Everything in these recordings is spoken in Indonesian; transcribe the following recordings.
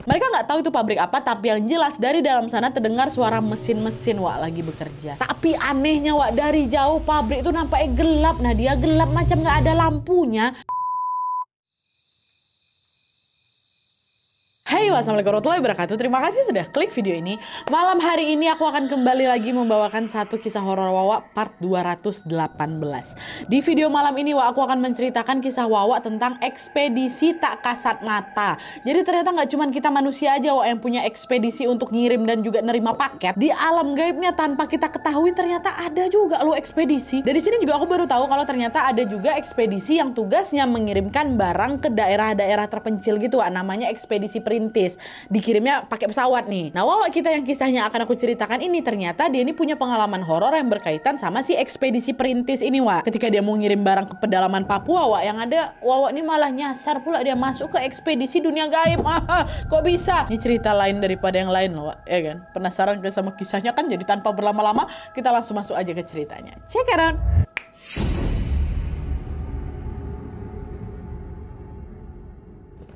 Mereka nggak tahu itu pabrik apa, tapi yang jelas dari dalam sana terdengar suara mesin-mesin Wak lagi bekerja. Tapi anehnya Wak, dari jauh pabrik itu nampaknya gelap. Nah dia gelap macam nggak ada lampunya. Hai, wassalamualaikum warahmatullahi wabarakatuh. Terima kasih sudah klik video ini. Malam hari ini aku akan kembali lagi membawakan satu kisah horor Wawa part 218. Di video malam ini aku akan menceritakan kisah Wawa tentang ekspedisi tak kasat mata. Jadi ternyata nggak cuma kita manusia aja yang punya ekspedisi untuk ngirim dan juga nerima paket. Di alam gaibnya tanpa kita ketahui ternyata ada juga loh ekspedisi. Dari sini juga aku baru tahu kalau ternyata ada juga ekspedisi yang tugasnya mengirimkan barang ke daerah-daerah terpencil gitu. Namanya ekspedisi perintis. Dikirimnya pakai pesawat nih. Nah, Wawa kita yang kisahnya akan aku ceritakan ini ternyata dia ini punya pengalaman horor yang berkaitan sama si ekspedisi perintis ini, Wak. Ketika dia mau ngirim barang ke pedalaman Papua, Wak, yang ada Wawa ini malah nyasar pula dia masuk ke ekspedisi dunia gaib. Kok bisa? Ini cerita lain daripada yang lain loh, Wak. Ya kan? Penasaran sama kisahnya kan? Jadi tanpa berlama-lama kita langsung masuk aja ke ceritanya. Check it out.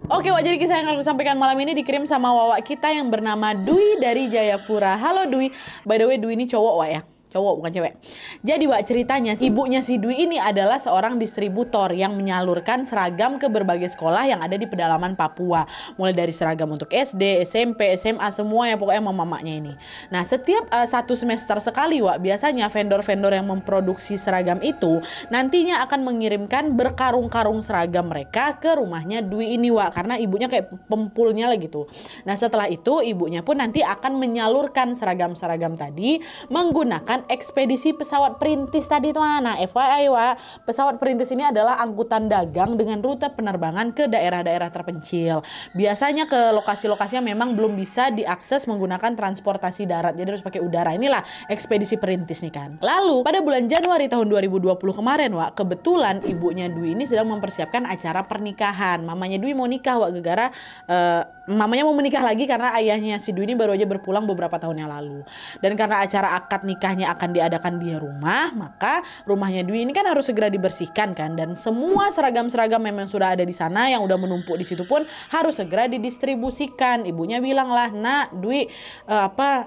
Oke Wak, jadi kisah yang aku sampaikan malam ini dikirim sama Wawa kita yang bernama Dwi dari Jayapura. Halo Dwi. By the way, Dwi ini cowok Wak ya. Cowok bukan cewek. Jadi Wak, ceritanya ibunya si Dwi ini adalah seorang distributor yang menyalurkan seragam ke berbagai sekolah yang ada di pedalaman Papua. Mulai dari seragam untuk SD, SMP, SMA, semua ya pokoknya mamanya ini. Nah setiap satu semester sekali Wak, biasanya vendor-vendor yang memproduksi seragam itu nantinya akan mengirimkan berkarung-karung seragam mereka ke rumahnya Dwi ini Wak. Karena ibunya kayak pempulnya lah gitu. Nah setelah itu ibunya pun nanti akan menyalurkan seragam-seragam tadi menggunakan ekspedisi pesawat perintis tadi tuh. Nah FYI Wak, pesawat perintis ini adalah angkutan dagang dengan rute penerbangan ke daerah-daerah terpencil. Biasanya ke lokasi-lokasi yang memang belum bisa diakses menggunakan transportasi darat, jadi harus pakai udara. Inilah ekspedisi perintis nih kan. Lalu pada bulan Januari tahun 2020 kemarin Wak, kebetulan ibunya Dwi ini sedang mempersiapkan acara pernikahan. Mamanya Dwi mau nikah Wak, gegara mamanya mau menikah lagi karena ayahnya si Dwi ini baru aja berpulang beberapa tahun yang lalu. Dan karena acara akad nikahnya akan diadakan di rumah, maka rumahnya Dwi ini kan harus segera dibersihkan kan, dan semua seragam-seragam memang sudah ada di sana yang udah menumpuk di situ pun harus segera didistribusikan. Ibunya bilang lah, "Nak, Dwi,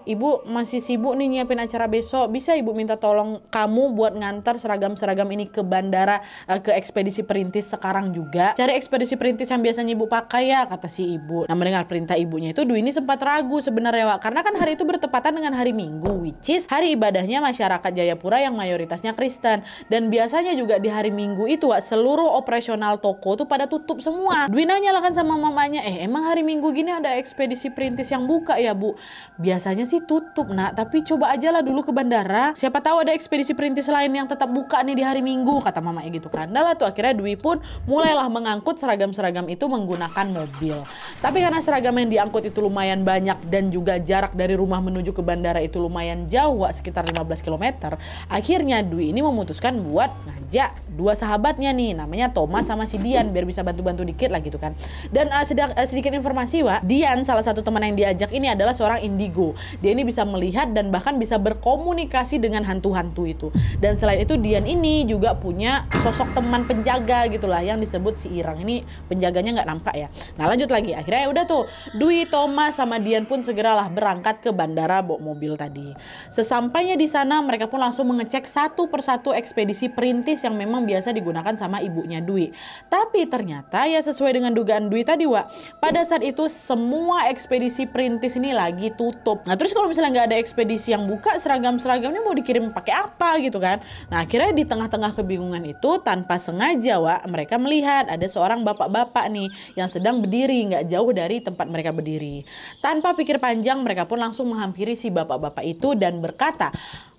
ibu masih sibuk nih nyiapin acara besok. Bisa ibu minta tolong kamu buat ngantar seragam-seragam ini ke bandara, ke ekspedisi perintis sekarang juga. Cari ekspedisi perintis yang biasanya ibu pakai ya," kata si ibu. Nah, mendengar perintah ibunya itu Dwi ini sempat ragu sebenarnya Wak, karena kan hari itu bertepatan dengan hari Minggu, which is hari ibadahnya masyarakat Jayapura yang mayoritasnya Kristen. Dan biasanya juga di hari Minggu itu Wak, seluruh operasional toko tuh pada tutup semua. Dwi nanya lah kan sama mamanya, emang hari Minggu gini ada ekspedisi perintis yang buka ya Bu? Biasanya sih tutup Nak, tapi coba aja lah dulu ke bandara, siapa tahu ada ekspedisi perintis lain yang tetap buka nih di hari Minggu, kata mamanya gitu kan. Nah lah tuh akhirnya Dwi pun mulailah mengangkut seragam-seragam itu menggunakan mobil. Tapi karena seragam yang diangkut itu lumayan banyak dan juga jarak dari rumah menuju ke bandara itu lumayan jauh Wak, sekitar 15 km. Akhirnya Dwi ini memutuskan buat ngajak dua sahabatnya nih, namanya Thomas sama si Dian, biar bisa bantu-bantu dikit lah gitu kan. Dan sedikit informasi Wak, Dian salah satu teman yang diajak ini adalah seorang indigo. Dia ini bisa melihat dan bahkan bisa berkomunikasi dengan hantu-hantu itu. Dan selain itu Dian ini juga punya sosok teman penjaga gitulah yang disebut si Irang. Ini penjaganya nggak nampak ya. Nah lanjut lagi, akhirnya udah tuh Dwi, Thomas sama Dian pun segeralah berangkat ke bandara bawa mobil tadi. Sesampainya di sana mereka pun langsung mengecek satu persatu ekspedisi perintis yang memang biasa digunakan sama ibunya Dwi. Tapi ternyata ya sesuai dengan dugaan Dwi tadi Wak, pada saat itu semua ekspedisi perintis ini lagi tutup. Nah terus kalau misalnya nggak ada ekspedisi yang buka, seragam-seragamnya mau dikirim pakai apa gitu kan. Nah akhirnya di tengah-tengah kebingungan itu tanpa sengaja Wak, mereka melihat ada seorang bapak-bapak nih yang sedang berdiri nggak jauh dari tempat mereka berdiri. Tanpa pikir panjang mereka pun langsung menghampiri si bapak-bapak itu dan berkata,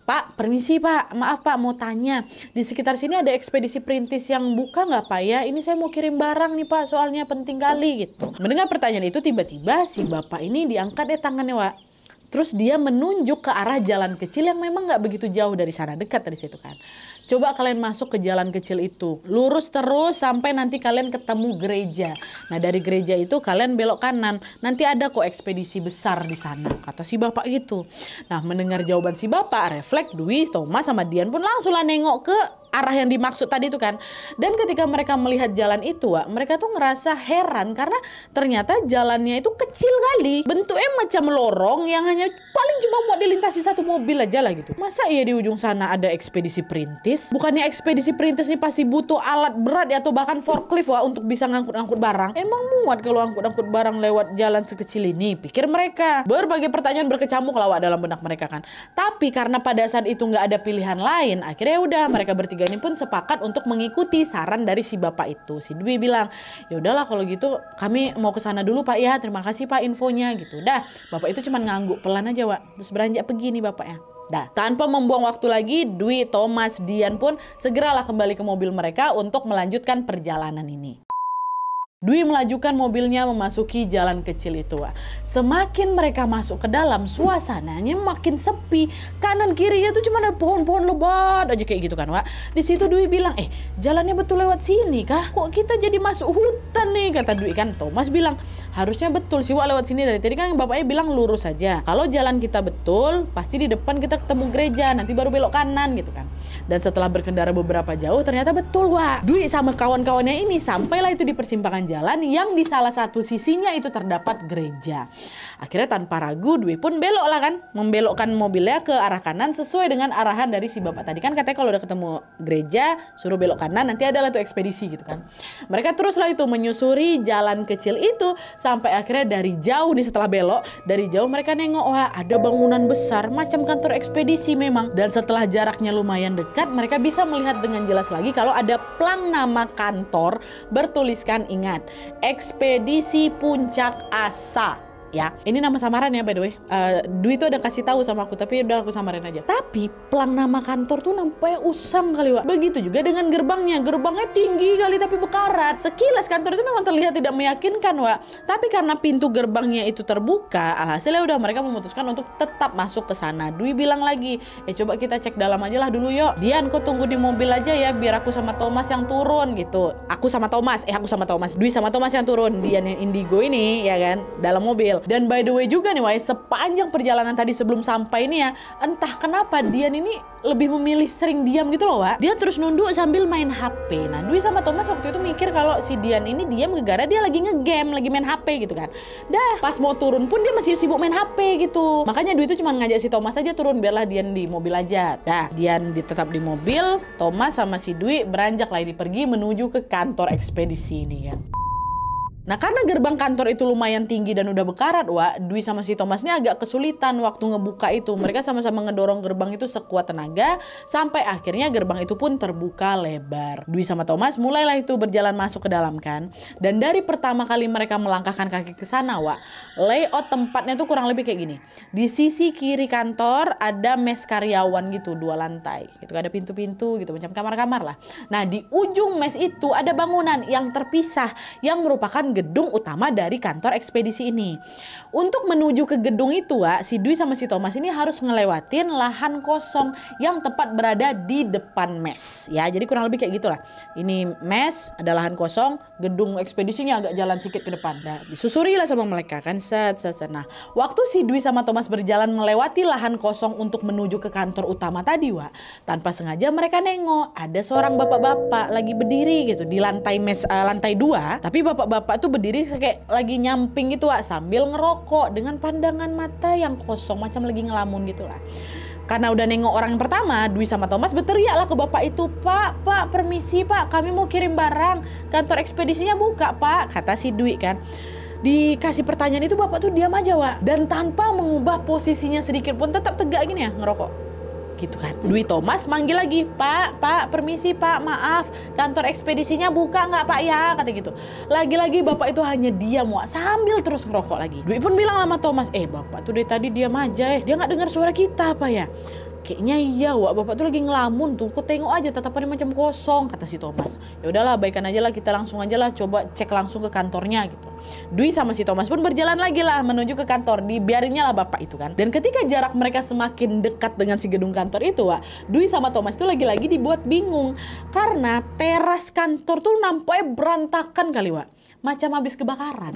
"Pak, permisi Pak, maaf Pak, mau tanya, di sekitar sini ada ekspedisi perintis yang buka nggak Pak ya? Ini saya mau kirim barang nih Pak, soalnya penting kali," gitu. Mendengar pertanyaan itu tiba-tiba si bapak ini diangkat tangannya Wak. Terus dia menunjuk ke arah jalan kecil yang memang nggak begitu jauh dari sana, dekat dari situ kan. Coba kalian masuk ke jalan kecil itu. Lurus terus sampai nanti kalian ketemu gereja. Nah dari gereja itu kalian belok kanan. Nanti ada kok ekspedisi besar di sana. Kata si bapak gitu. Nah mendengar jawaban si bapak, refleks Dwi, Thomas sama Dian pun langsung lah nengok ke arah yang dimaksud tadi itu kan. Dan ketika mereka melihat jalan itu, mereka tuh ngerasa heran karena ternyata jalannya itu kecil kali. Bentuknya macam lorong yang hanya paling cuma mau dilintasi satu mobil aja lah gitu. Masa iya di ujung sana ada ekspedisi perintis? Bukannya ekspedisi perintis ini pasti butuh alat berat ya, atau bahkan forklift untuk bisa ngangkut-ngangkut barang. Emang muat kalau angkut-angkut barang lewat jalan sekecil ini? Pikir mereka. Berbagai pertanyaan berkecamuk lawak dalam benak mereka kan. Tapi karena pada saat itu nggak ada pilihan lain, akhirnya udah mereka bertiga ini pun sepakat untuk mengikuti saran dari si bapak itu. Si Dwi bilang, ya udahlah kalau gitu kami mau ke sana dulu Pak ya. Terima kasih Pak infonya gitu. Dah, bapak itu cuma ngangguk pelan aja Wak. Terus beranjak pergi nih bapaknya. Dah, tanpa membuang waktu lagi, Dwi, Thomas, Dian pun segeralah kembali ke mobil mereka untuk melanjutkan perjalanan ini. Dwi melajukan mobilnya memasuki jalan kecil itu. Semakin mereka masuk ke dalam, suasananya makin sepi. Kanan kirinya tuh cuma ada pohon-pohon lebat aja kayak gitu kan, Wak. Di situ Dwi bilang, jalannya betul lewat sini kah? Kok kita jadi masuk hutan nih? Kata Dwi kan. Thomas bilang, harusnya betul sih Wak lewat sini. Dari tadi kan bapaknya bilang lurus saja. Kalau jalan kita betul, pasti di depan kita ketemu gereja. Nanti baru belok kanan gitu kan. Dan setelah berkendara beberapa jauh, ternyata betul Wak. Dwi sama kawan-kawannya ini sampailah itu di persimpangan jalan yang di salah satu sisinya itu terdapat gereja. Akhirnya tanpa ragu Dwi pun belok lah kan, membelokkan mobilnya ke arah kanan sesuai dengan arahan dari si bapak tadi kan. Katanya kalau udah ketemu gereja suruh belok kanan, nanti adalah tuh ekspedisi gitu kan. Mereka teruslah itu menyusuri jalan kecil itu sampai akhirnya dari jauh nih, setelah belok dari jauh mereka nengok, wah ada bangunan besar macam kantor ekspedisi memang. Dan setelah jaraknya lumayan dekat, mereka bisa melihat dengan jelas lagi kalau ada plang nama kantor bertuliskan, ingat, Ekspedisi Puncak Asa. Ya, ini nama samaran ya by the way. Dwi itu ada kasih tahu sama aku, tapi udah aku samarin aja. Tapi plang nama kantor tuh nampaknya usang kali Wak. Begitu juga dengan gerbangnya. Gerbangnya tinggi kali tapi bekarat. Sekilas kantor itu memang terlihat tidak meyakinkan Wak. Tapi karena pintu gerbangnya itu terbuka, alhasilnya udah mereka memutuskan untuk tetap masuk ke sana. Dwi bilang lagi, coba kita cek dalam aja lah dulu yuk. Dian, kok tunggu di mobil aja ya biar aku sama Thomas yang turun gitu. Aku sama Thomas. Dwi sama Thomas yang turun. Dian yang indigo ini ya kan dalam mobil. Dan by the way juga nih Wai, sepanjang perjalanan tadi sebelum sampai ini ya, entah kenapa Dian ini lebih memilih sering diam gitu loh Wak. Dia terus nunduk sambil main HP. Nah Dwi sama Thomas waktu itu mikir kalau si Dian ini diam gara-gara dia lagi ngegame, lagi main HP gitu kan. Dah pas mau turun pun dia masih sibuk main HP gitu. Makanya Dwi itu cuma ngajak si Thomas aja turun, biarlah Dian di mobil aja. Dah Dian tetap di mobil, Thomas sama si Dwi beranjak lah ini pergi menuju ke kantor ekspedisi ini kan. Nah karena gerbang kantor itu lumayan tinggi dan udah bekarat Wak, Dwi sama si Thomas ini agak kesulitan waktu ngebuka itu. Mereka sama-sama ngedorong gerbang itu sekuat tenaga sampai akhirnya gerbang itu pun terbuka lebar. Dwi sama Thomas mulailah itu berjalan masuk ke dalam kan. Dan dari pertama kali mereka melangkahkan kaki ke sana Wak, layout tempatnya tuh kurang lebih kayak gini. Di sisi kiri kantor ada mes karyawan gitu, 2 lantai gitu, ada pintu-pintu gitu macam kamar-kamar lah. Nah di ujung mes itu ada bangunan yang terpisah yang merupakan gedung utama dari kantor ekspedisi ini. Untuk menuju ke gedung itu Wak, si Dwi sama si Thomas ini harus ngelewatin lahan kosong yang tepat berada di depan mes. Ya, jadi kurang lebih kayak gitulah. Ini mes, ada lahan kosong, gedung ekspedisinya agak jalan sedikit ke depan. Nah, disusuri lah sama mereka kan. Nah, waktu si Dwi sama Thomas berjalan melewati lahan kosong untuk menuju ke kantor utama tadi Wak, tanpa sengaja mereka nengok ada seorang bapak-bapak lagi berdiri gitu di lantai mes, lantai 2. Tapi bapak-bapak tuh berdiri kayak lagi nyamping gitu Wak, sambil ngerokok dengan pandangan mata yang kosong macam lagi ngelamun gitulah. Karena udah nengok orang yang pertama, Dwi sama Thomas berteriak lah ke bapak itu, Pak, permisi Pak, kami mau kirim barang, kantor ekspedisinya buka Pak, kata si Dwi kan. Dikasih pertanyaan itu bapak tuh diam aja Wak, dan tanpa mengubah posisinya sedikit pun tetap tegak gini ya ngerokok gitu kan. Dwi Thomas manggil lagi, Pak, permisi Pak, maaf, kantor ekspedisinya buka nggak Pak ya, kata gitu. Lagi-lagi bapak itu hanya diam Wak, sambil terus ngerokok lagi. Dwi pun bilang sama Thomas, bapak tuh dari tadi diam aja, dia nggak dengar suara kita apa ya. Kayaknya iya, Wak, bapak tuh lagi ngelamun tuh. Kok tengok aja tatapannya macam kosong, kata si Thomas. Ya udahlah, baikan aja lah, kita langsung aja lah coba cek langsung ke kantornya gitu. Dwi sama si Thomas pun berjalan lagi lah menuju ke kantor. Dibiarinnya lah bapak itu kan. Dan ketika jarak mereka semakin dekat dengan si gedung kantor itu, Wak, Dwi sama Thomas tuh lagi-lagi dibuat bingung karena teras kantor tuh nampaknya berantakan kali, Wak. Macam habis kebakaran.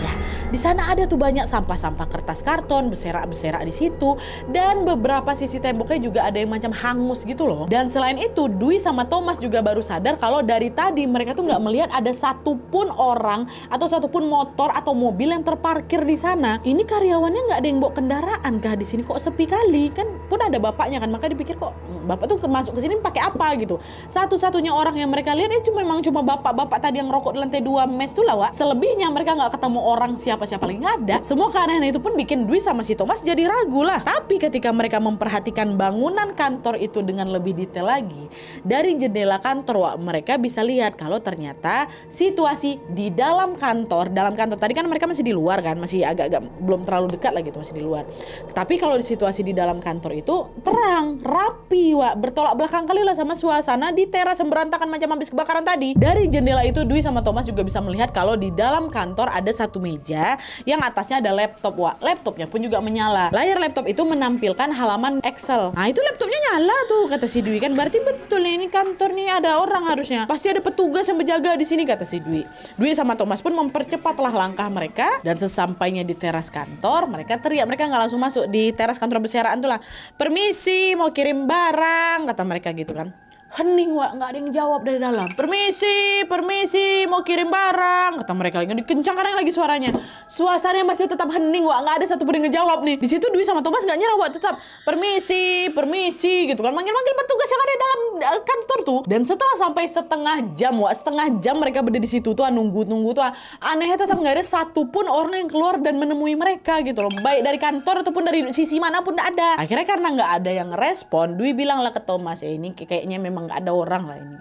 Ya, di sana ada tuh banyak sampah-sampah kertas karton, beserak-beserak di situ, dan beberapa sisi temboknya juga ada yang macam hangus gitu loh. Dan selain itu, Dwi sama Thomas juga baru sadar kalau dari tadi mereka tuh nggak melihat ada satupun orang atau satupun motor atau mobil yang terparkir di sana. Ini karyawannya nggak ada yang bawa kendaraan kah di sini? Kok sepi kali? Kan pun ada bapaknya kan, makanya dipikir kok bapak tuh masuk ke sini pakai apa gitu. Satu-satunya orang yang mereka lihat memang cuma bapak-bapak tadi yang rokok di lantai 2 mes tuh lah, Wak. Selebihnya mereka nggak ketemu orang siapa-siapa lagi, nggak ada. Semua keanehan itu pun bikin Dwi sama si Thomas jadi ragu lah. Tapi ketika mereka memperhatikan bangunan kantor itu dengan lebih detail lagi, dari jendela kantor, Wak, mereka bisa lihat kalau ternyata situasi di dalam kantor tadi kan mereka masih di luar kan, masih agak-agak belum terlalu dekat lah gitu, masih di luar. Tapi kalau di situasi di dalam kantor itu terang, rapi, Wak, bertolak belakang kali lah sama suasana di teras yang berantakan macam habis kebakaran tadi. Dari jendela itu Dwi sama Thomas juga bisa melihat kalau di dalam kantor ada satu meja yang atasnya ada laptop, Wak. Laptopnya pun juga menyala. Layar laptop itu menampilkan halaman Excel. Nah, itu laptopnya nyala tuh, kata si Dwi kan. Berarti betul nih, ini kantor nih ada orang harusnya. Pasti ada petugas yang berjaga di sini, kata si Dwi. Dwi sama Thomas pun mempercepatlah langkah mereka, dan sesampainya di teras kantor, mereka teriak. Mereka nggak langsung masuk di teras kantor berserakan tuh lah. Permisi, mau kirim barang, kata mereka gitu kan. Hening, Wak, nggak ada yang jawab dari dalam. Permisi, mau kirim barang, kata mereka lagi. Dikencangkan lagi suaranya. Suasananya masih tetap hening, Wak, nggak ada satupun yang ngejawab nih. Di situ Dwi sama Thomas nggak nyerah, Wak, tetap permisi gitu kan, manggil petugas yang ada dalam kantor tuh. Dan setelah sampai setengah jam mereka berdiri di situ tuh, nunggu tuh. Anehnya tetap nggak ada satupun orang yang keluar dan menemui mereka gitu loh. Baik dari kantor ataupun dari sisi manapun nggak ada. Akhirnya karena nggak ada yang respon, Dwi bilang lah ke Thomas, ini kayaknya memang nggak ada orang lah ini.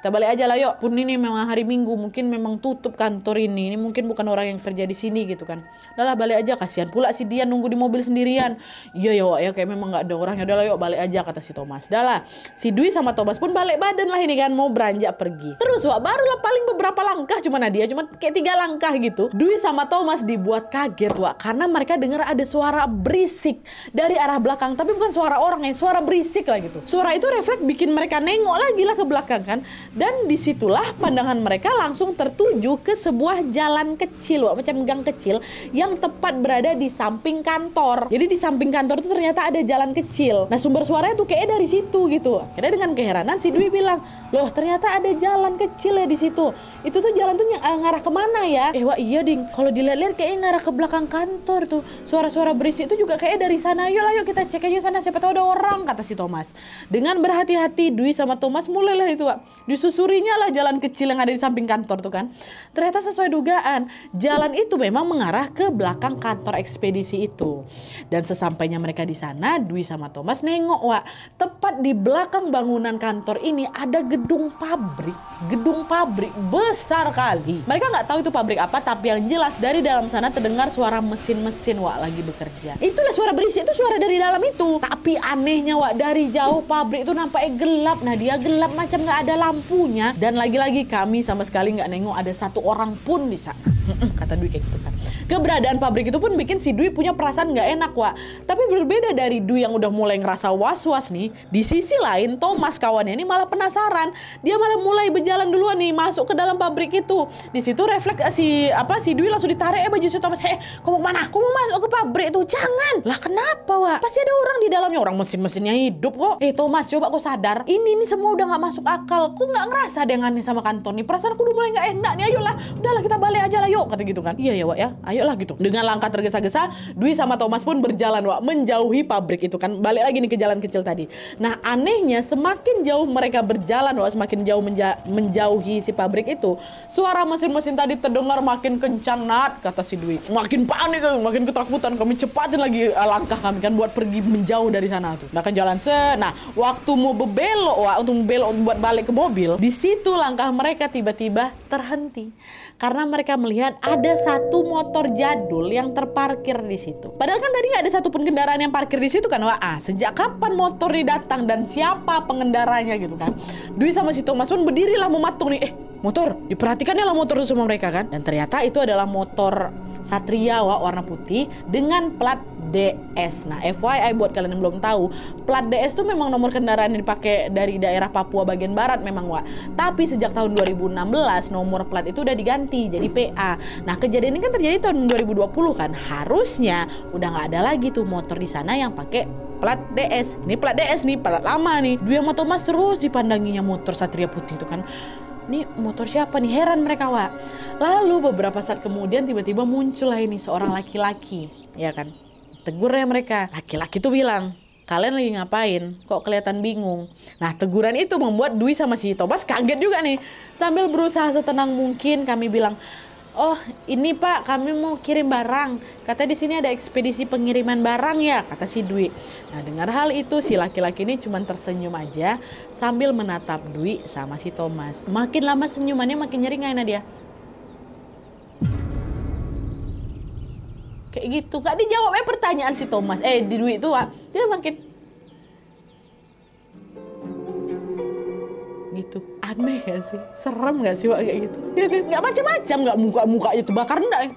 Kita balik aja lah yuk. Pun ini memang hari Minggu, mungkin memang tutup kantor ini. Ini mungkin bukan orang yang kerja di sini gitu kan. Udah lah, balik aja, kasihan pula si dia nunggu di mobil sendirian. Iya ya, Wak, ya kayak memang nggak ada orang. Ya udah lah yuk, balik aja, kata si Thomas. Udah lah, si Dwi sama Thomas pun balik badan lah ini kan, mau beranjak pergi. Terus, Wak, barulah paling beberapa langkah, cuma kayak 3 langkah gitu. Dwi sama Thomas dibuat kaget, Wak, karena mereka dengar ada suara berisik dari arah belakang. Tapi bukan suara orang, suara berisik lah gitu. Suara itu refleks bikin mereka nengok lagi lah ke belakang kan. Dan disitulah pandangan mereka langsung tertuju ke sebuah jalan kecil, Wak, macam gang kecil yang tepat berada di samping kantor. Jadi di samping kantor itu ternyata ada jalan kecil. Nah, sumber suaranya tuh kayak dari situ gitu. Akhirnya dengan keheranan si Dwi bilang, loh ternyata ada jalan kecil ya di situ. Itu tuh jalan tuh ngarah kemana ya? Wak, iya ding, kalau dilihat-lihat kayaknya ngarah ke belakang kantor tuh. Suara-suara berisik itu juga kayak dari sana. Yuk kita cek aja sana, siapa tahu ada orang, kata si Thomas. Dengan berhati-hati Dwi sama Thomas mulailah itu, Wak, disusurinya lah jalan kecil yang ada di samping kantor tuh kan. Ternyata sesuai dugaan, jalan itu memang mengarah ke belakang kantor ekspedisi itu. Dan sesampainya mereka di sana, Dwi sama Thomas nengok, Wak, tepat di belakang bangunan kantor ini ada gedung pabrik besar kali. Mereka nggak tahu itu pabrik apa, tapi yang jelas dari dalam sana terdengar suara mesin-mesin, Wak, lagi bekerja. Itulah suara berisik, itu suara dari dalam itu. Tapi anehnya, Wak, dari jauh pabrik itu nampaknya gelap. Nah, dia gelap macam nggak ada lampunya. Dan lagi-lagi kami sama sekali nggak nengok ada satu orang pun di sana. Kata Dwi kayak gitu kan. Keberadaan pabrik itu pun bikin si Dwi punya perasaan nggak enak, Wak. Tapi berbeda dari Dwi yang udah mulai ngerasa was-was nih, di sisi lain Thomas kawannya ini malah penasaran. Dia malah mulai berjalan duluan nih masuk ke dalam pabrik itu. Di situ refleks si Dwi langsung ditarik baju si Thomas. Kamu mana? Kamu masuk ke pabrik itu? Jangan. Lah kenapa, Wak? Pasti ada orang di dalamnya, orang mesin-mesinnya hidup kok. Thomas, coba kau sadar. Ini semua udah nggak masuk akal. Kok nggak ngerasa ada yang aneh sama kantor nih? Perasaan aku udah mulai nggak enak nih. Ayolah, udahlah kita balik aja lah yuk, kata gitu kan. Iya ya, Wak, ya. Ayolah gitu. Dengan langkah tergesa-gesa, Dwi sama Thomas pun berjalan, Wak, menjauhi pabrik itu kan. Balik lagi nih ke jalan kecil tadi. Nah, anehnya semakin jauh mereka berjalan, Wak, semakin jauh menjauhi si pabrik itu, suara mesin-mesin tadi terdengar makin kencang, Nat, kata si Dwi. Makin panik, makin ketakutan. Kami cepatin lagi langkah kami kan buat pergi menjauh dari sana tuh. Nah, kan jalan waktu mau berbelok, Wak, untuk belok buat balik ke mobil, di situ langkah mereka tiba-tiba terhenti karena mereka melihat dan ada satu motor jadul yang terparkir di situ. Padahal kan tadi nggak ada satupun kendaraan yang parkir di situ kan. Wah, sejak kapan motor ini datang dan siapa pengendaranya gitu kan. Dwi sama si Thomas pun berdirilah mematung nih. Motor, diperhatikannya lah motor itu sama mereka kan. Dan ternyata itu adalah motor Satria warna putih dengan plat DS. Nah, FYI buat kalian yang belum tahu, plat DS itu memang nomor kendaraan yang dipakai dari daerah Papua bagian barat memang, Wak. Tapi sejak tahun 2016 nomor plat itu udah diganti jadi PA. Nah, kejadian ini kan terjadi tahun 2020 kan. Harusnya udah nggak ada lagi tuh motor di sana yang pakai plat DS. Ini plat DS nih, plat lama nih. Dwi sama Thomas terus dipandanginya motor Satria putih itu kan. Ini motor siapa nih? Heran mereka, Wak. Lalu beberapa saat kemudian tiba-tiba muncullah ini seorang laki-laki, ya kan. Tegurnya mereka. Laki-laki tuh bilang, kalian lagi ngapain? Kok kelihatan bingung? Nah, teguran itu membuat Dwi sama si Thomas kaget juga nih. Sambil berusaha setenang mungkin kami bilang, oh ini Pak, kami mau kirim barang. Katanya di sini ada ekspedisi pengiriman barang ya, kata si Dwi. Nah, dengar hal itu si laki-laki ini cuma tersenyum aja sambil menatap Dwi sama si Thomas. Makin lama senyumannya makin nyeri nggak enak dia. Kayak gitu, gak dijawabnya pertanyaan si Thomas. Di Dwi itu, Wak, dia makin gitu. Aneh gak sih? Serem gak sih, Wak, kayak gitu? Ya kan? Gak macam-macam, gak muka-mukanya tuh bakar enggak.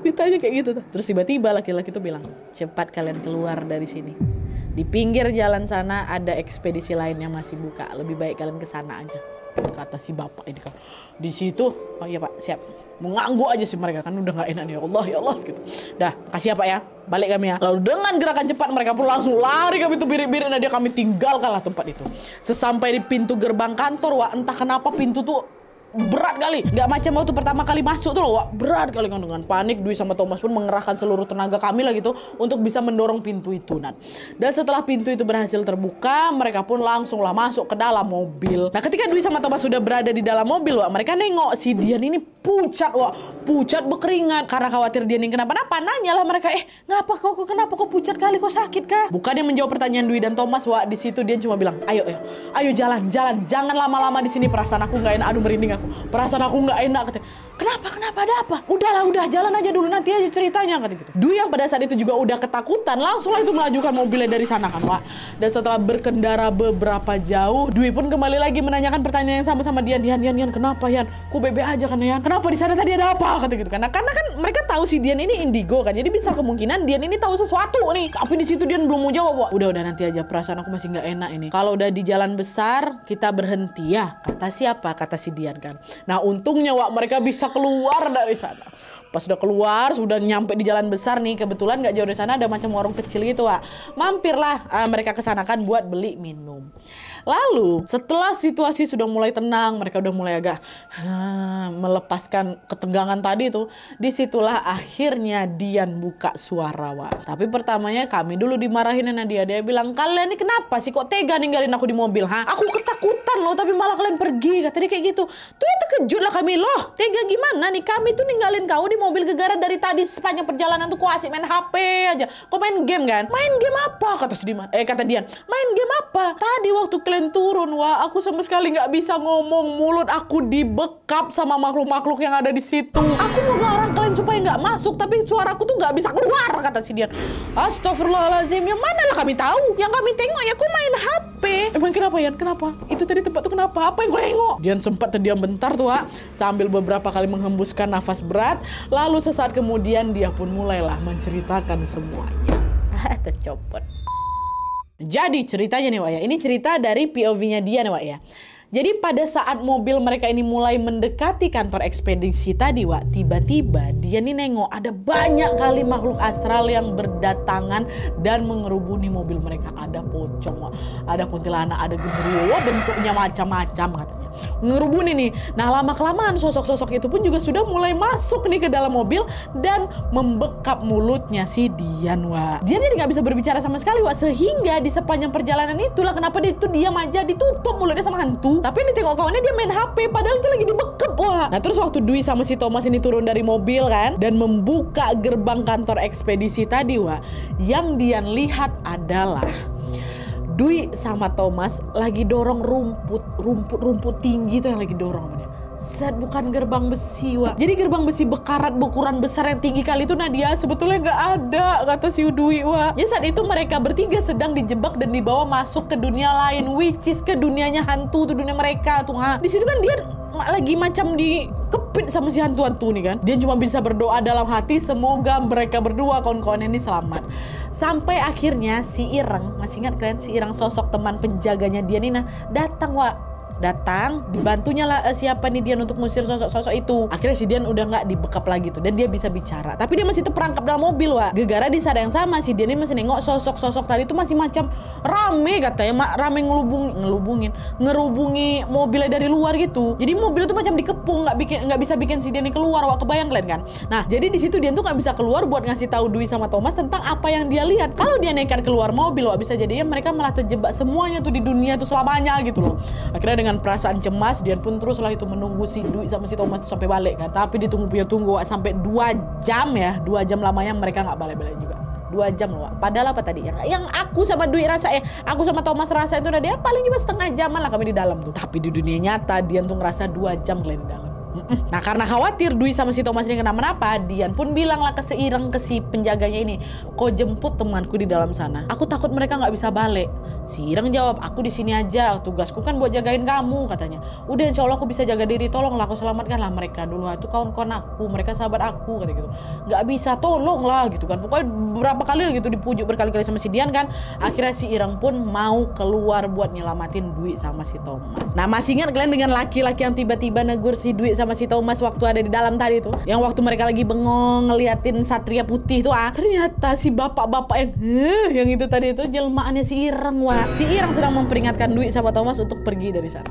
Ditanya kayak gitu tuh. Terus tiba-tiba laki-laki tuh bilang, cepat kalian keluar dari sini. Di pinggir jalan sana ada ekspedisi lain yang masih buka. Lebih baik kalian ke sana aja, kata si bapak ini kan. Di situ, oh iya Pak, siap. Mengangguk aja sih mereka kan, udah nggak enak nih. Ya Allah gitu. Dah, kasih ya Pak ya, balik kami ya. Lalu dengan gerakan cepat mereka pun langsung lari kami tuh birit-birit. Nah, kami tinggalkanlah tempat itu. Sesampai di pintu gerbang kantor, Wak, entah kenapa pintu tuh berat kali. Gak macam waktu pertama kali masuk tuh loh, Wak. Berat kali kan. Dengan panik Dwi sama Thomas pun mengerahkan seluruh tenaga kami lah gitu untuk bisa mendorong pintu itu. Dan setelah pintu itu berhasil terbuka, mereka pun langsunglah masuk ke dalam mobil. Nah, ketika Dwi sama Thomas sudah berada di dalam mobil, Wak, mereka nengok si Dian ini pucat, Wak. Pucat berkeringat. Karena khawatir Dian ini kenapa-napa, nanyalah mereka, kenapa kok pucat kali, kok sakit kah? Bukannya menjawab pertanyaan Dwi dan Thomas, Wak. Di situ Dian cuma bilang, ayo jalan, jangan lama-lama di sini, perasaan aku nggak enak, aduh merinding aku. Perasaan aku nggak enak, katanya. Kenapa ada apa? Udah jalan aja dulu, nanti aja ceritanya, kata gitu. Dwi yang pada saat itu juga udah ketakutan, langsunglah itu melajukan mobilnya dari sana kan, Wak. Dan setelah berkendara beberapa jauh, Dwi pun kembali lagi menanyakan pertanyaan yang sama Dian. Dian, kenapa Yan? Ku bebe aja kan Yan? Kenapa di sana tadi ada apa? Kata gitu kan. Nah, karena kan mereka tahu si Dian ini indigo kan, jadi bisa kemungkinan Dian ini tahu sesuatu nih. Tapi di situ Dian belum mau jawab, Wak. Udah nanti aja, perasaan aku masih nggak enak ini. Kalau udah di jalan besar kita berhenti ya, kata siapa? Kata si Dian kan. Nah, untungnya, Wak, mereka bisa keluar dari sana. Pas udah keluar, sudah nyampe di jalan besar nih, kebetulan nggak jauh dari sana ada macam warung kecil gitu, Wak. Mampirlah mereka ke sana kan buat beli minum. Lalu setelah situasi sudah mulai tenang, mereka udah mulai agak melepaskan ketegangan tadi tuh. Disitulah akhirnya Dian buka suara, Wak. Tapi pertamanya kami dulu dimarahin Nadia. Dia bilang, kalian ini kenapa sih kok tega ninggalin aku di mobil? Aku ketakutan loh, tapi malah kalian pergi. Kata dia kayak gitu. Tuh ya terkejut lah kami, loh tega gimana nih, kami tuh ninggalin kau di mobil gegara dari tadi sepanjang perjalanan tuh kau asik main HP aja. Kau main game kan? Main game apa? Kata Dian. Main game apa? Tadi waktu kalian turun, Wah, aku sama sekali nggak bisa ngomong, mulut aku dibekap sama makhluk-makhluk yang ada di situ. Aku mau ngelarang kalian supaya nggak masuk, tapi suaraku tuh nggak bisa keluar, kata si Dian. Astagfirullahaladzim, yang mana lah kami tahu? Yang kami tengok ya kau main HP. Emang kenapa Yan? Kenapa? Itu tadi tempat tuh kenapa? Apa yang kau tengok? Dian sempat terdiam bentar tuh, Wak, sambil beberapa kali menghembuskan nafas berat. Lalu sesaat kemudian dia pun mulailah menceritakan semuanya. Tercopot. Jadi ceritanya nih, Wak, ya. Ini cerita dari POV-nya dia nih, Wak, ya. Jadi pada saat mobil mereka ini mulai mendekati kantor ekspedisi tadi, Wak, tiba-tiba dia nih nengok ada banyak kali makhluk astral yang berdatangan dan mengerubuni mobil mereka. Ada pocong, Wak, ada kuntilanak, ada genderuwo, bentuknya macam-macam katanya. Ngerubuni nih. Nah, lama-kelamaan sosok-sosok itu pun juga sudah mulai masuk nih ke dalam mobil dan membekap mulutnya si Dian, Wak. Dian jadi nggak bisa berbicara sama sekali, Wak, sehingga di sepanjang perjalanan itulah kenapa dia itu diam aja, ditutup mulutnya sama hantu. Tapi ini tengok kawannya dia main HP, padahal itu lagi dibekep, Wak. Nah, terus waktu Dwi sama si Thomas ini turun dari mobil kan dan membuka gerbang kantor ekspedisi tadi, Wak, yang Dian lihat adalah Dwi sama Thomas lagi dorong rumput tinggi tuh yang lagi dorong. Set, bukan gerbang besi, Wak. Jadi gerbang besi bekarat berukuran besar yang tinggi kali itu Nadia sebetulnya nggak ada, kata si Dwi, Wak. Jadi saat itu mereka bertiga sedang dijebak dan dibawa masuk ke dunia lain, which is ke dunianya hantu, tuh dunia mereka tuh. Di situ kan dia lagi macam dikepit sama si hantu-hantu nih kan. Dia cuma bisa berdoa dalam hati semoga mereka berdua kawan-kawan ini selamat. Sampai akhirnya si Ireng, masih ingat kalian si Ireng sosok teman penjaganya dia nih, datang, Wak. Datang, dibantunya lah siapa nih Dian untuk ngusir sosok-sosok itu. Akhirnya si Dian udah nggak dibekap lagi tuh dan dia bisa bicara. Tapi dia masih terperangkap dalam mobil, Wak. Gegara di saat yang sama si Dian ini masih nengok sosok-sosok tadi itu masih macam rame katanya, rame ngerubungi mobilnya dari luar gitu. Jadi mobil itu macam dikepung, nggak bisa bikin si Dian ini keluar, Wak. Kebayang kalian kan? Nah, jadi di situ Dian tuh nggak bisa keluar buat ngasih tahu Dwi sama Thomas tentang apa yang dia lihat. Kalau dia nekat keluar mobil, Wak, bisa jadinya mereka malah terjebak semuanya tuh di dunia tuh selamanya gitu loh. Akhirnya dengan perasaan cemas Dian pun teruslah itu menunggu si Dwi sama si Thomas itu sampai balik kan. Tapi ditunggu sampai 2 jam ya. 2 jam lamanya mereka nggak balik-balik juga. 2 jam loh, Wak. Padahal apa tadi yang aku sama Dwi rasa aku sama Thomas rasa itu udah dia paling cuma setengah jaman lah kami di dalam tuh. Tapi di dunia nyata Dian tuh ngerasa 2 jam kalian di dalam. Nah, karena khawatir Dwi sama si Thomas ini kenapa-napa, Dian pun bilang lah ke Ireng, ke si penjaganya ini, kau jemput temanku di dalam sana. Aku takut mereka nggak bisa balik. Si Ireng jawab, aku di sini aja. Tugasku kan buat jagain kamu, katanya. Udah, insya Allah aku bisa jaga diri. Tolonglah aku selamatkanlah mereka dulu. Itu kawan-kawan aku, mereka sahabat aku, kata gitu. Nggak bisa, tolonglah gitu kan. Pokoknya beberapa kali gitu dipujuk berkali-kali sama si Dian kan. Akhirnya si Ireng pun mau keluar buat nyelamatin Dwi sama si Thomas. Nah, masih ingat kalian dengan laki-laki yang tiba-tiba negur si Dwi sama si Thomas waktu ada di dalam tadi tuh, yang waktu mereka lagi bengong ngeliatin satria putih tuh, ternyata si bapak-bapak yang itu tadi itu jelmaannya si Ireng, Wak. Si Ireng sedang memperingatkan Dwi sama Thomas untuk pergi dari sana.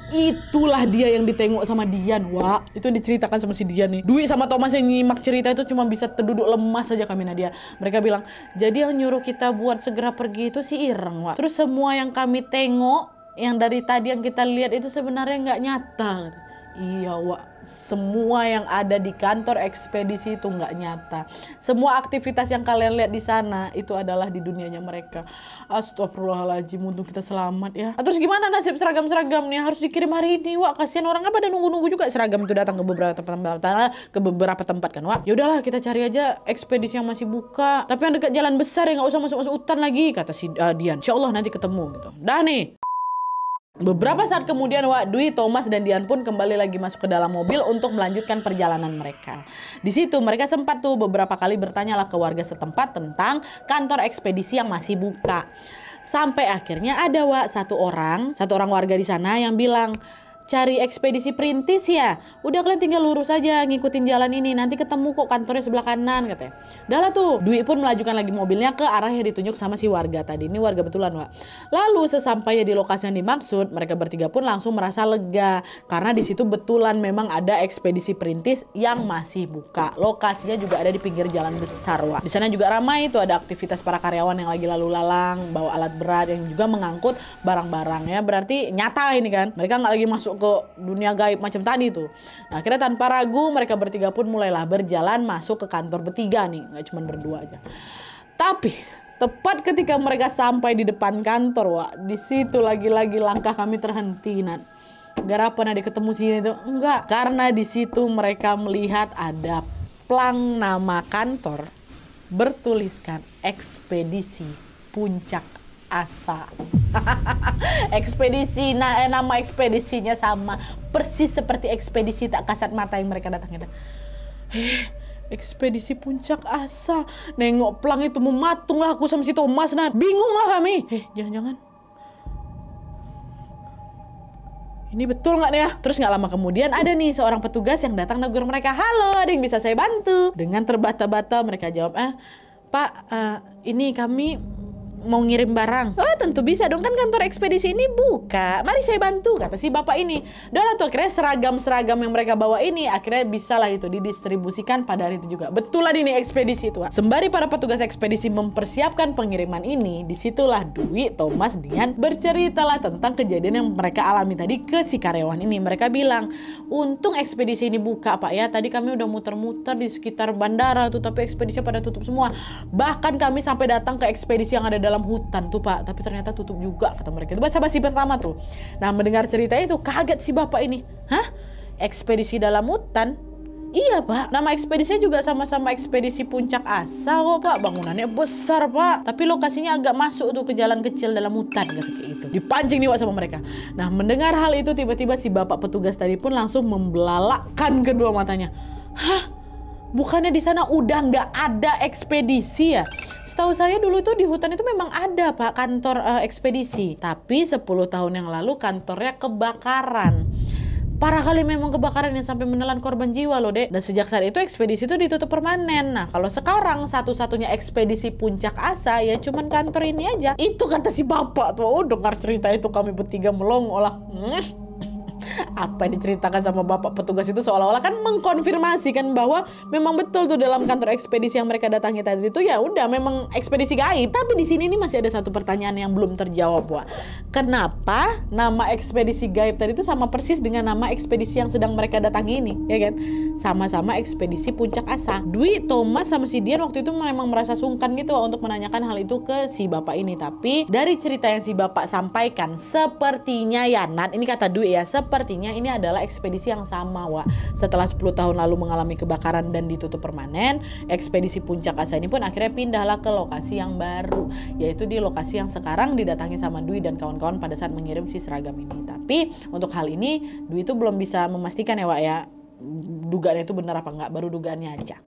Itulah dia yang ditengok sama Dian, Wak. Itu diceritakan sama si Dian nih. Dwi sama Thomas yang nyimak cerita itu cuma bisa terduduk lemas saja kami, Nadia. Mereka bilang, jadi yang nyuruh kita buat segera pergi itu si Ireng, Wak. Terus semua yang kami tengok, yang dari tadi yang kita lihat itu sebenarnya nggak nyata. Iya, Wak. Semua yang ada di kantor ekspedisi itu nggak nyata. Semua aktivitas yang kalian lihat di sana itu adalah di dunianya mereka. Astagfirullahaladzim, untung kita selamat ya. Terus gimana nasib seragam-seragamnya? Harus dikirim hari ini, Wak. Kasihan orang pada nunggu-nunggu juga seragam itu datang ke beberapa tempat kan, Wak. Ya udahlah, kita cari aja ekspedisi yang masih buka. Tapi yang dekat jalan besar ya, nggak usah masuk-masuk hutan lagi, kata si Dian. Insya Allah nanti ketemu gitu. Dah nih. Beberapa saat kemudian, Wak, Dwi, Thomas, dan Dian pun kembali lagi masuk ke dalam mobil untuk melanjutkan perjalanan mereka. Di situ mereka sempat tuh beberapa kali bertanyalah ke warga setempat tentang kantor ekspedisi yang masih buka. Sampai akhirnya ada, Wak, satu orang warga di sana yang bilang, cari ekspedisi perintis ya? Udah kalian tinggal lurus aja ngikutin jalan ini, nanti ketemu kok kantornya sebelah kanan, katanya. Udah lah tuh, Dwi pun melajukan lagi mobilnya ke arah yang ditunjuk sama si warga tadi. Ini warga betulan, Wak. Lalu sesampainya di lokasi yang dimaksud, mereka bertiga pun langsung merasa lega karena di situ betulan memang ada ekspedisi perintis yang masih buka. Lokasinya juga ada di pinggir jalan besar, Wak. Di sana juga ramai tuh, ada aktivitas para karyawan yang lagi lalu lalang, bawa alat berat yang juga mengangkut barang-barang ya. Berarti nyata ini kan. Mereka nggak lagi masuk ke dunia gaib macam tadi tuh. Nah, akhirnya tanpa ragu mereka bertiga pun mulailah berjalan masuk ke kantor bertiga nih, nggak cuma berdua aja. Tapi tepat ketika mereka sampai di depan kantor, Wak, di situ lagi-lagi langkah kami terhenti, Nat. Gara apa Nadi ketemu sini tuh? Enggak, karena di situ mereka melihat ada plang nama kantor bertuliskan Ekspedisi Puncak Asa. Ekspedisi, nama ekspedisinya sama persis seperti ekspedisi tak kasat mata yang mereka datangin. Ekspedisi Puncak Asa. Nengok plang itu mematung lah aku sama si Thomas, Nat. Bingung lah kami. Jangan-jangan ini betul nggak nih ya? Terus nggak lama kemudian ada nih seorang petugas yang datang negur mereka. Halo, ada yang bisa saya bantu? Dengan terbata-bata mereka jawab, Pak, ini kami mau ngirim barang. Oh, tentu bisa dong, kan kantor ekspedisi ini buka. Mari saya bantu, kata si bapak ini. Dan tuh akhirnya seragam-seragam yang mereka bawa ini akhirnya bisa lah itu didistribusikan pada hari itu juga. Betul lah ini ekspedisi itu. Sembari para petugas ekspedisi mempersiapkan pengiriman ini, disitulah Dwi, Thomas, Dian berceritalah tentang kejadian yang mereka alami tadi ke si karyawan ini. Mereka bilang, untung ekspedisi ini buka, Pak ya. Tadi kami udah muter-muter di sekitar bandara tuh, tapi ekspedisinya pada tutup semua. Bahkan kami sampai datang ke ekspedisi yang ada dalam dalam hutan tuh Pak, tapi ternyata tutup juga kata mereka. Itu basa-basi pertama tuh. Nah mendengar cerita itu kaget si bapak ini. Hah? Ekspedisi dalam hutan? Iya Pak, nama ekspedisinya juga sama-sama ekspedisi Puncak Asa kok Pak. Bangunannya besar Pak, tapi lokasinya agak masuk tuh ke jalan kecil dalam hutan gitu kayak gitu. Dipancing nih Wak sama mereka. Nah mendengar hal itu tiba-tiba si bapak petugas tadi pun langsung membelalakkan kedua matanya. Hah? Bukannya di sana udah nggak ada ekspedisi ya? Setahu saya dulu tuh di hutan itu memang ada Pak kantor ekspedisi. Tapi 10 tahun yang lalu kantornya kebakaran. Parah kali memang kebakaran yang sampai menelan korban jiwa loh Dek. Dan sejak saat itu ekspedisi itu ditutup permanen. Nah kalau sekarang satu-satunya ekspedisi Puncak Asa ya cuman kantor ini aja. Itu kata si bapak tuh. Oh dengar cerita itu kami bertiga melongo lah. Apa yang diceritakan sama bapak petugas itu seolah-olah kan mengkonfirmasikan bahwa memang betul tuh dalam kantor ekspedisi yang mereka datangi tadi itu ya udah memang ekspedisi gaib. Tapi di sini nih masih ada satu pertanyaan yang belum terjawab, Wak. Kenapa nama ekspedisi gaib tadi itu sama persis dengan nama ekspedisi yang sedang mereka datangi ini, ya kan? Sama-sama ekspedisi Puncak Asa. Dwi, Thomas sama si Dian waktu itu memang merasa sungkan gitu Wak, untuk menanyakan hal itu ke si bapak ini. Tapi dari cerita yang si bapak sampaikan sepertinya ya Nat, ini kata Dwi ya, sepertinya ini adalah ekspedisi yang sama Wak. Setelah 10 tahun lalu mengalami kebakaran dan ditutup permanen, ekspedisi Puncak Asa ini pun akhirnya pindahlah ke lokasi yang baru, yaitu di lokasi yang sekarang didatangi sama Dwi dan kawan-kawan pada saat mengirim si seragam ini. Tapi untuk hal ini Dwi itu belum bisa memastikan ya Wak ya, dugaannya itu benar apa enggak, baru dugaannya aja.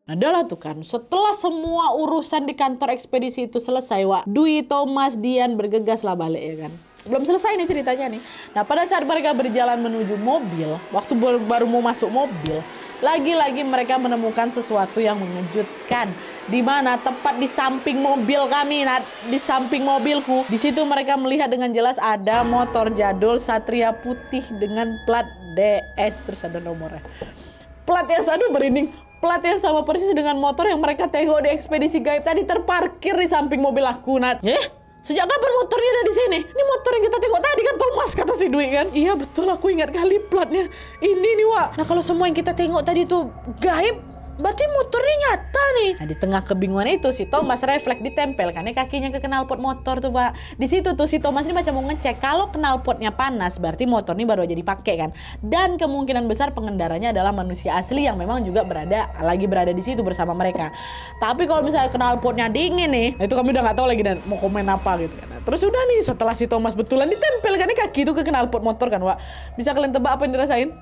Nah adalah tuh kan, setelah semua urusan di kantor ekspedisi itu selesai Wak, Dwi, Thomas, Dian bergegas lah balik ya kan. Belum selesai nih ceritanya nih. Nah pada saat mereka berjalan menuju mobil, waktu baru mau masuk mobil, lagi-lagi mereka menemukan sesuatu yang mengejutkan. Di mana tepat di samping mobil kami, nah, di samping mobilku, di situ mereka melihat dengan jelas ada motor jadul Satria putih dengan plat DS, terus ada nomornya. Plat yang satu berinding. Plat yang sama persis dengan motor yang mereka tengok di ekspedisi gaib tadi terparkir di samping mobil aku, Nat. Sejak kapan motornya ada di sini? Ini motor yang kita tengok tadi kan Thomas, kata si Dwi kan. Iya betul, aku ingat kali platnya. Ini nih Wak. Nah kalau semua yang kita tengok tadi tuh gaib, berarti motornya nyata nih. Nah di tengah kebingungan itu si Thomas refleks ditempel kan kakinya ke knalpot motor tuh Pak. Di situ tuh si Thomas ini macam mau ngecek kalau knalpotnya panas berarti motor ini baru aja dipakai kan. Dan kemungkinan besar pengendaranya adalah manusia asli yang memang juga berada di situ bersama mereka. Tapi kalau misalnya knalpotnya dingin nih, nah itu kami udah nggak tahu lagi dan mau komen apa gitu kan. Nah, terus udah nih setelah si Thomas betulan ditempel kan kaki itu ke knalpot motor kan Wak. Bisa kalian tebak apa yang dirasain?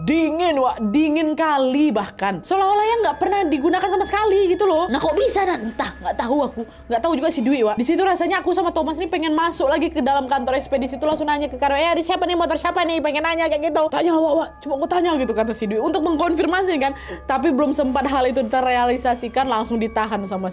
Dingin Wak, dingin kali bahkan. Seolah-olah yang nggak pernah digunakan sama sekali gitu loh. Nah kok bisa dan entah, nggak tahu aku. Nggak tahu juga si Dwi Wak. Di situ rasanya aku sama Thomas ini pengen masuk lagi ke dalam kantor ekspedisi itu langsung nanya ke Karo, di siapa nih motor siapa nih? Pengen nanya kayak gitu. Tanya lah Wak, coba aku tanya gitu kata si Dwi untuk mengkonfirmasi kan. Tapi belum sempat hal itu terrealisasikan langsung ditahan sama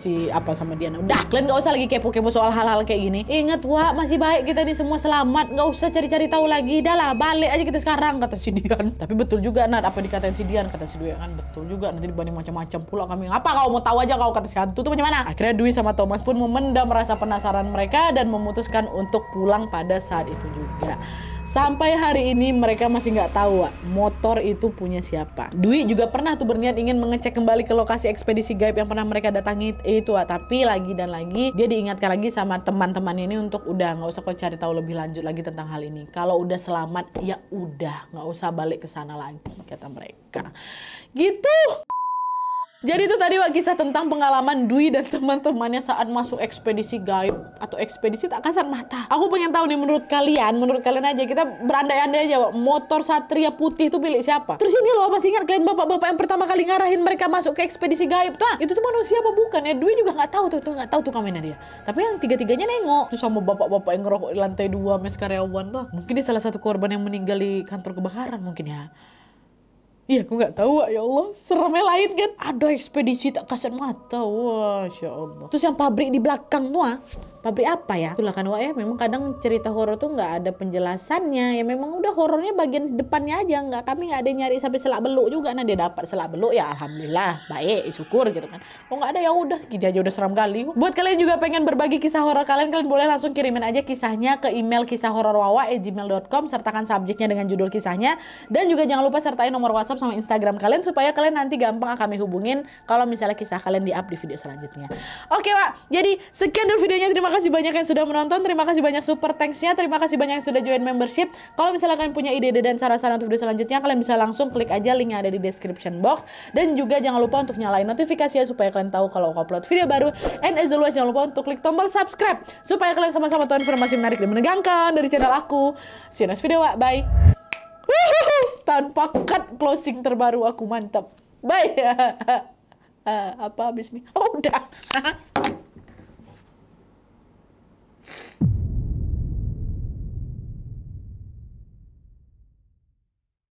sama Diana. Udah, kalian nggak usah lagi kepo-kepo soal hal-hal kayak gini. Ingat Wak, masih baik kita nih semua selamat. Nggak usah cari-cari tahu lagi. Dah lah, balik aja kita sekarang kata si Dian. Tapi betul juga Nat apa dikatain si Dian, kata si Dwi kan betul juga, nanti dibanding macam-macam pula kami. Apa kau mau tahu aja kau, kata si hantu tuh bagaimana? Akhirnya Dwi sama Thomas pun memendam rasa penasaran mereka dan memutuskan untuk pulang pada saat itu juga. Sampai hari ini mereka masih nggak tahu Wak, motor itu punya siapa. Dwi juga pernah tuh berniat ingin mengecek kembali ke lokasi ekspedisi gaib yang pernah mereka datangi itu Wak. Tapi lagi dan lagi dia diingatkan lagi sama teman-temannya ini untuk udah nggak usah kau cari tahu lebih lanjut lagi tentang hal ini. Kalau udah selamat ya udah nggak usah balik ke sana lagi kata mereka. Gitu. Jadi itu tadi Wak kisah tentang pengalaman Dwi dan teman-temannya saat masuk ekspedisi gaib atau ekspedisi tak kasat mata. Aku pengen tahu nih menurut kalian aja, kita berandai-andai aja Wak, motor Satria putih itu milik siapa? Terus ini loh, masih ingat kalian bapak-bapak yang pertama kali ngarahin mereka masuk ke ekspedisi gaib tuh? Itu tuh manusia apa bukan ya? Dwi juga nggak tahu tuh kamennya dia. Tapi yang tiga-tiganya nengok. Terus sama bapak-bapak yang ngerokok di lantai 2 mes karyawan tuh. Mungkin dia salah satu korban yang meninggal di kantor kebakaran mungkin ya. Iya, aku nggak tahu Wak, ya Allah. Seremnya lain kan. Ada ekspedisi tak kasat mata. Wah, Masya Allah. Terus yang pabrik di belakang tuh pabrik apa ya? Itulah kan Wak ya, memang kadang cerita horor tuh nggak ada penjelasannya. Ya memang udah horornya bagian depannya aja, kami nggak ada nyari sampai selak beluk juga. Nah dia dapat selak beluk ya alhamdulillah, baik, syukur gitu kan. Kok nggak ada ya udah, gini aja udah seram kali. Buat kalian juga pengen berbagi kisah horor kalian boleh langsung kirimin aja kisahnya ke email kisahhororwawa@gmail.com, sertakan subjeknya dengan judul kisahnya, dan juga jangan lupa sertain nomor WhatsApp sama Instagram kalian supaya kalian nanti gampang kami hubungin kalau misalnya kisah kalian di-up di video selanjutnya. Oke Wak, jadi sekian dulu videonya. Terima kasih banyak yang sudah menonton, terima kasih banyak super thanks-nya, terima kasih banyak yang sudah join membership. Kalau misalnya kalian punya ide-ide dan saran-saran untuk video selanjutnya, kalian bisa langsung klik aja link yang ada di description box. Dan juga jangan lupa untuk nyalain notifikasinya supaya kalian tahu kalau aku upload video baru. And as always, jangan lupa untuk klik tombol subscribe supaya kalian sama-sama tahu informasi menarik dan menegangkan dari channel aku. See you next video, Wak. Bye. Tanpa cut closing terbaru aku, mantap. Bye. Apa habis nih? Oh, udah.